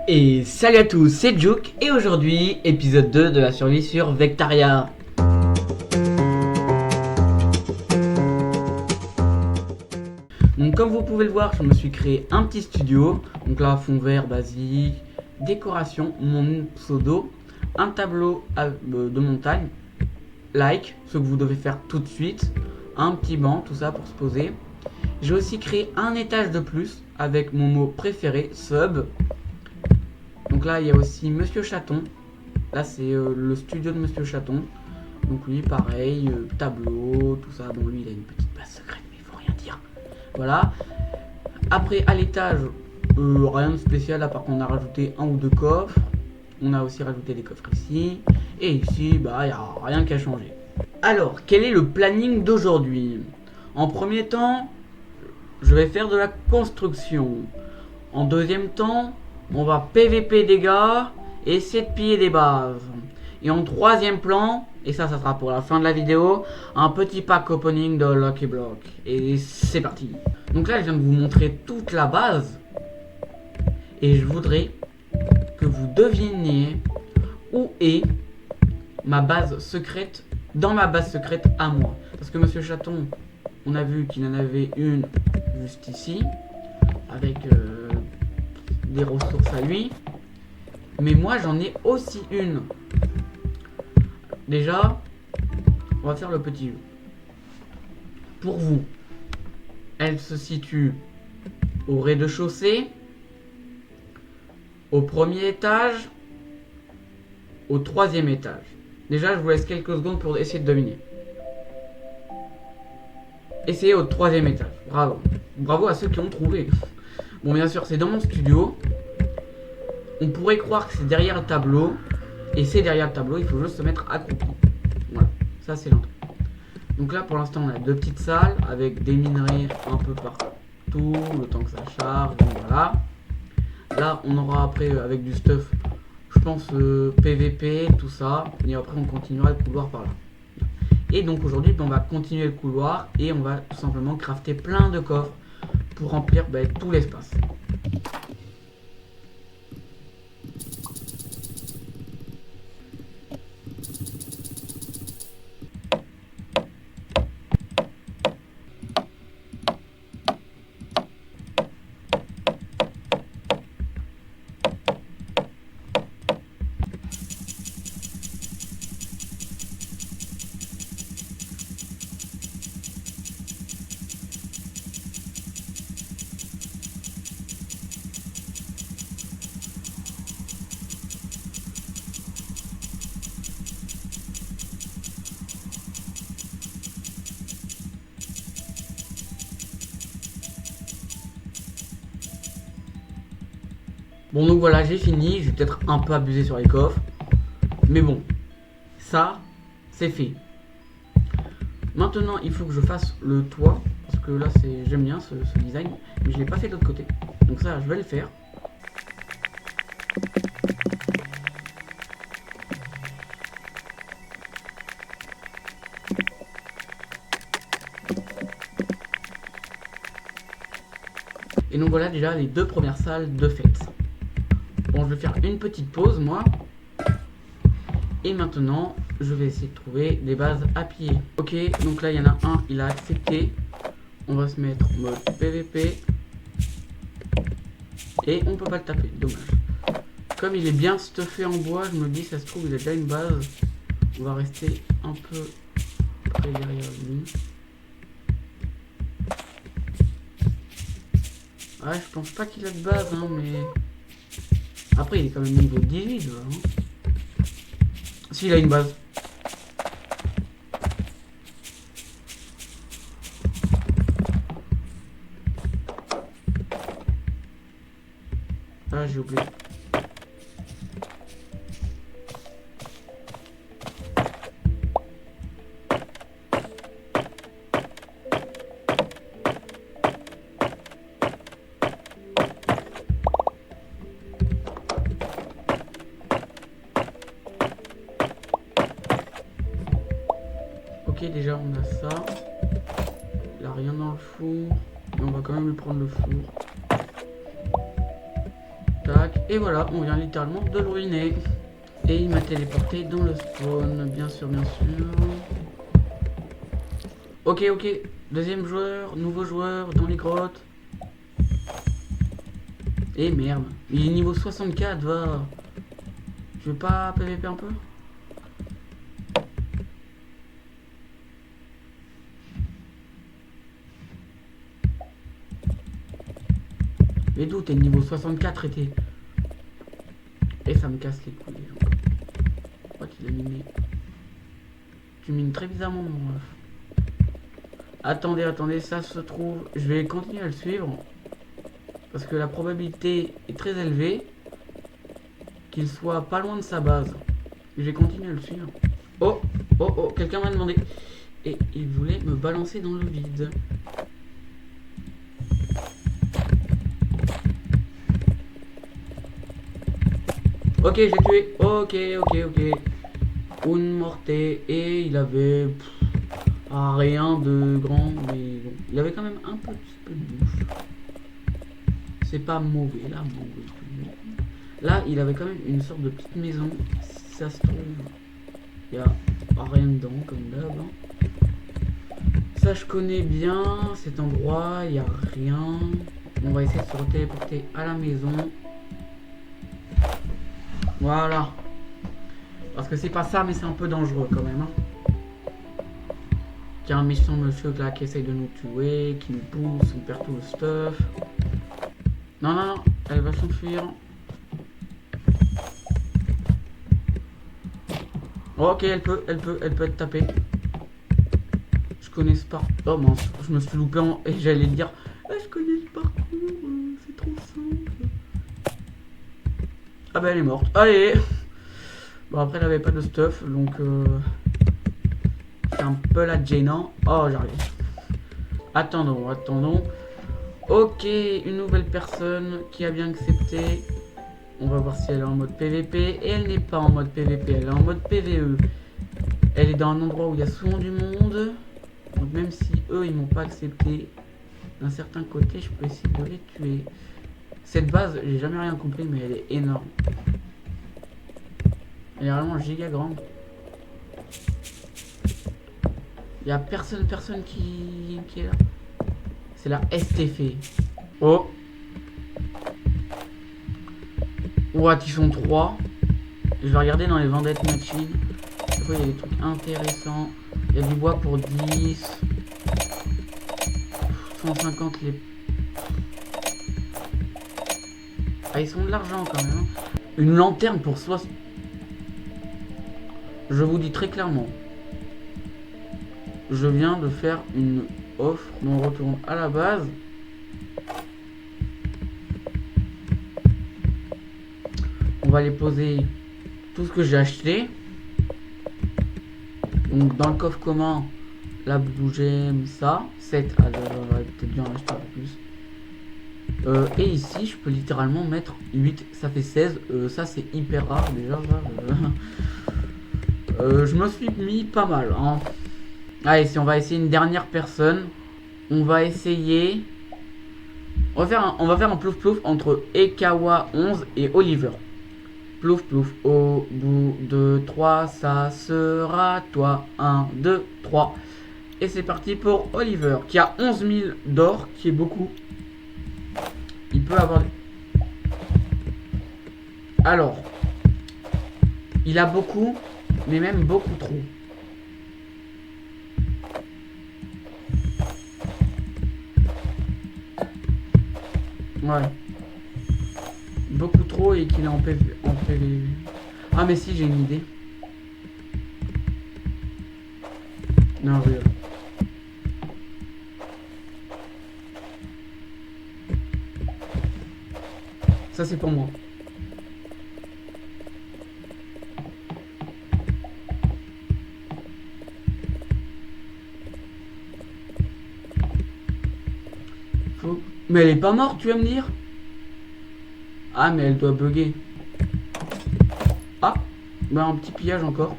Et salut à tous, c'est Juke et aujourd'hui, épisode 2 de la survie sur Vectaria. Donc comme vous pouvez le voir, je me suis créé un petit studio. Donc là, fond vert basique, décoration, mon pseudo, un tableau de montagne, like, ce que vous devez faire tout de suite, un petit banc, tout ça pour se poser. J'ai aussi créé un étage de plus avec mon mot préféré, sub. Donc là, il y a aussi Monsieur Chaton. Là, c'est le studio de Monsieur Chaton. Donc lui, pareil, tableau, tout ça. Bon, lui, il a une petite base secrète, mais il faut rien dire. Voilà. Après, à l'étage, rien de spécial, à part qu'on a rajouté un ou deux coffres. On a aussi rajouté des coffres ici. Et ici, bah, il n'y a rien qu'à changer. Alors, quel est le planning d'aujourd'hui? En premier temps, je vais faire de la construction. En deuxième temps, on va PVP dégâts et essayer de piller des bases. Et en troisième plan, et ça sera pour la fin de la vidéo, un petit pack opening de Lucky Block. Et c'est parti. Donc là, je viens de vous montrer toute la base. Et je voudrais que vous deviniez où est ma base secrète, dans ma base secrète à moi. Parce que Monsieur Chaton, on a vu qu'il en avait une juste ici, avec des ressources à lui. Mais moi j'en ai aussi une. Déjà, on va faire le petit jeu. Pour vous, elle se situe au rez-de-chaussée, au premier étage, au troisième étage. Déjà, je vous laisse quelques secondes pour essayer de deviner. Essayez au troisième étage. Bravo. Bravo à ceux qui ont trouvé. Bon, bien sûr, c'est dans mon studio. On pourrait croire que c'est derrière le tableau. Et c'est derrière le tableau, il faut juste se mettre accroupi. Voilà, ça c'est l'entrée. Donc là, pour l'instant, on a deux petites salles avec des minerais un peu partout, le temps que ça charge. Donc voilà. Là, on aura après avec du stuff, je pense PVP, tout ça. Et après, on continuera le couloir par là. Et donc aujourd'hui, on va continuer le couloir et on va tout simplement crafter plein de coffres pour remplir tout l'espace. Bon, donc voilà, j'ai fini. Je vais peut-être un peu abuser sur les coffres. Mais bon, ça, c'est fait. Maintenant, il faut que je fasse le toit. Parce que là, j'aime bien ce design. Mais je ne l'ai pas fait de l'autre côté. Donc ça, je vais le faire. Et donc voilà déjà les deux premières salles de fête. Bon, je vais faire une petite pause moi. Et maintenant, je vais essayer de trouver des bases à piller. Ok, donc là il y en a un, il a accepté. On va se mettre en mode PVP. Et on peut pas le taper, dommage. Comme il est bien stuffé en bois, je me dis ça se trouve il a déjà une base. On va rester un peu près derrière lui. Ouais, je pense pas qu'il a de base, hein, mais... Après, il est quand même niveau 18, là, hein. Si, il a une base. Ah, j'ai oublié. Ok, déjà on a ça. Il a rien dans le four. Mais on va quand même lui prendre le four. Tac. Et voilà, on vient littéralement de le ruiner. Et il m'a téléporté dans le spawn, bien sûr, bien sûr. Ok, ok. Deuxième joueur, nouveau joueur dans les grottes. Et merde. Il est niveau 64, va. Tu veux pas PVP un peu? Mais d'où t'es niveau 64 et t'es... Et ça me casse les couilles. Pourquoi tu l'as miné? Tu mines très bizarrement mon ref. Attendez, attendez, ça se trouve... Je vais continuer à le suivre. Parce que la probabilité est très élevée qu'il soit pas loin de sa base. Je vais continuer à le suivre. Oh, oh, oh, quelqu'un m'a demandé. Et il voulait me balancer dans le vide. Ok, j'ai tué. Ok, ok, ok. Un morte. Et il avait... rien de grand, mais bon. Il avait quand même un petit peu de bouffe. C'est pas mauvais, là, mauvais. Là, il avait quand même une sorte de petite maison. Si ça se trouve, il y a rien dedans, comme d'hab. Ça, je connais bien cet endroit. Il n'y a rien. On va essayer de se téléporter à la maison. Voilà. Parce que c'est pas ça, mais c'est un peu dangereux quand même. Il y a un méchant monsieur là qui essaye de nous tuer, qui nous pousse, on perd tout le stuff. Non, non, non, elle va s'enfuir. Ok, elle peut être tapée. Je connais ce parcours. Oh mince, je me suis loupé en... Et j'allais dire, je connais le parcours, c'est trop simple. Ah bah elle est morte. Allez. Bon après elle avait pas de stuff, donc c'est un peu la gênant. Oh j'arrive. Attendons, attendons. Ok, une nouvelle personne qui a bien accepté. On va voir si elle est en mode PVP. Et elle n'est pas en mode PVP, elle est en mode PVE. Elle est dans un endroit où il y a souvent du monde. Donc même si eux ils m'ont pas accepté, d'un certain côté je peux essayer de les tuer. Cette base, j'ai jamais rien compris, mais elle est énorme. Elle est vraiment giga grande. Il y a personne qui est là. C'est la STF. Oh. What, ils sont 3. Je vais regarder dans les vendettes machines. Il y a des trucs intéressants. Il y a du bois pour 10. 150 les... Ah, ils sont de l'argent quand même. Une lanterne pour 60. Je vous dis très clairement. Je viens de faire une offre. On retourne à la base. On va les poser tout ce que j'ai acheté. Donc dans le coffre commun, la bougème, ça. 7. Ah, j'aurais peut-être dû en acheter un peu plus. Et ici, je peux littéralement mettre 8. Ça fait 16. Ça, c'est hyper rare déjà. Je me suis mis pas mal. Hein. Allez, si on va essayer une dernière personne. On va essayer... On va faire un plouf plouf entre Ekawa 11 et Oliver. Plouf plouf, au bout de 3, ça sera toi. 1, 2, 3. Et c'est parti pour Oliver, qui a 11 000 d'or, qui est beaucoup. Il peut avoir... Alors, il a beaucoup, mais même beaucoup trop. Ouais. Beaucoup trop et qu'il est en PV. Ah mais si, j'ai une idée. Non, regarde. Ça c'est pour moi. Faut... Mais elle est pas morte, tu vas me dire? Ah mais elle doit bugger. Ah, bah un petit pillage encore.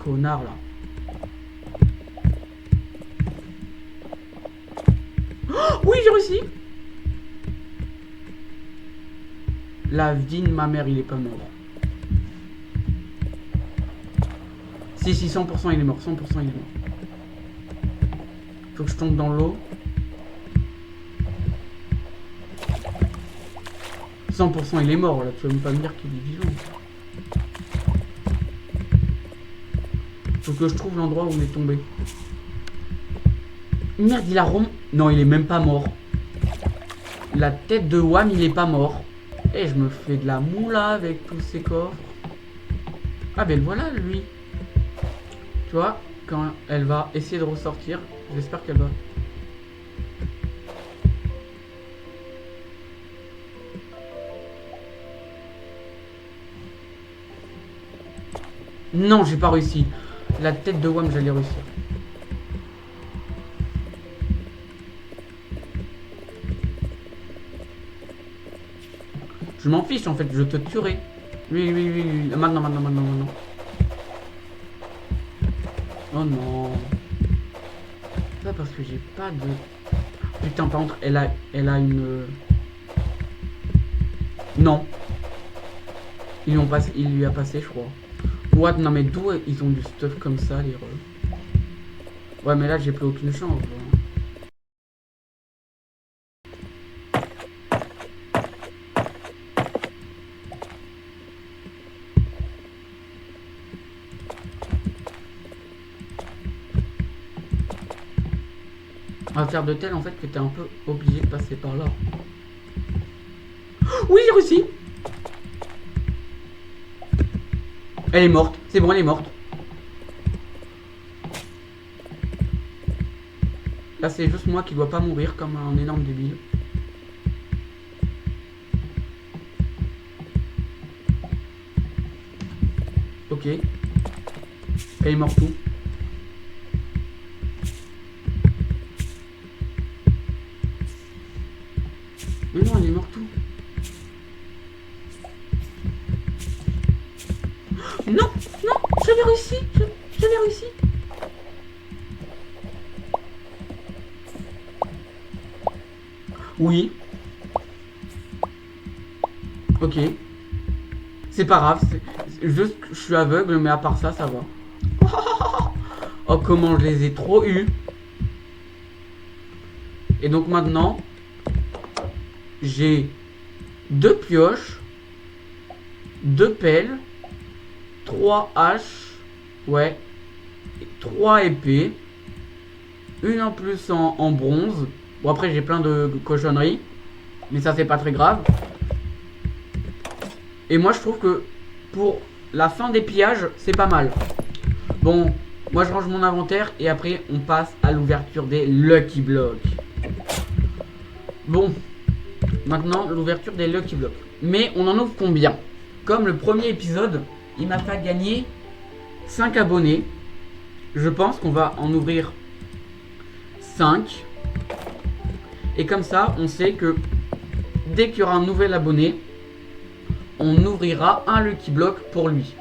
Connard là. réussi. La vie de ma mère, il est pas mort. Si, 100% il est mort. 100% il est mort. Faut que je tombe dans l'eau. 100% il est mort là, tu vas même pas me dire qu'il est vivant. Faut que je trouve l'endroit où on est tombé. Merde, il a rond. Non, il est même pas mort. La tête de Wham, il est pas mort. Et je me fais de la moula avec tous ces coffres. Ah ben voilà lui. Tu vois, quand elle va essayer de ressortir, j'espère qu'elle va. Non, j'ai pas réussi. La tête de Wham, j'allais réussir. Je m'en fiche en fait, je te tuerai. Oui. Maintenant. Oh non. Ça parce que j'ai pas de... Putain, par contre, elle a une... Non. Il lui a passé, je crois. What? Non mais d'où ils ont du stuff comme ça, les re... Ouais, mais là, j'ai plus aucune chance. On va faire de tel en fait que t'es un peu obligé de passer par là. Oui, j'ai réussi. Elle est morte, c'est bon, elle est morte. Là, c'est juste moi qui dois pas mourir comme un énorme débile. Ok. Elle est morte où? Mais non, elle est morte où? Non, j'avais réussi, j'avais réussi. Oui. Ok. C'est pas grave, c'est juste que je suis aveugle, mais à part ça, ça va. Oh, comment je les ai trop eus. Et donc maintenant, j'ai 2 pioches, 2 pelles, 3 haches, ouais, 3 épées, une en plus en bronze. Bon, après j'ai plein de cochonneries, mais ça c'est pas très grave. Et moi je trouve que pour la fin des pillages, c'est pas mal. Bon, moi je range mon inventaire et après on passe à l'ouverture des Lucky Blocks. Bon, maintenant l'ouverture des Lucky Blocks. Mais on en ouvre combien? Comme le premier épisode, il m'a fait gagner 5 abonnés. Je pense qu'on va en ouvrir 5. Et comme ça, on sait que dès qu'il y aura un nouvel abonné, on ouvrira un Lucky Block pour lui.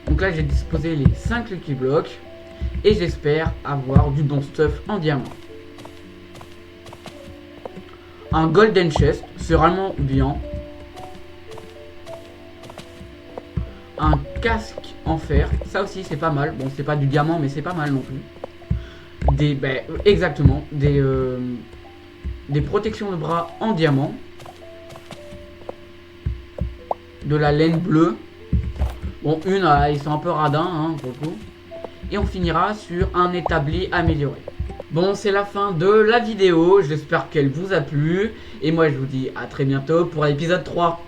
Donc là, j'ai disposé les 5 Lucky Blocks. Et j'espère avoir du bon stuff en diamant. Un Golden Chest, c'est vraiment bien. Un casque en fer, ça aussi c'est pas mal. Bon, c'est pas du diamant, mais c'est pas mal non plus. Exactement, des protections de bras en diamant. De la laine bleue. Bon, ils sont un peu radins, hein, pour le coup. Et on finira sur un établi amélioré. Bon, c'est la fin de la vidéo. J'espère qu'elle vous a plu. Et moi, je vous dis à très bientôt pour l'épisode 3.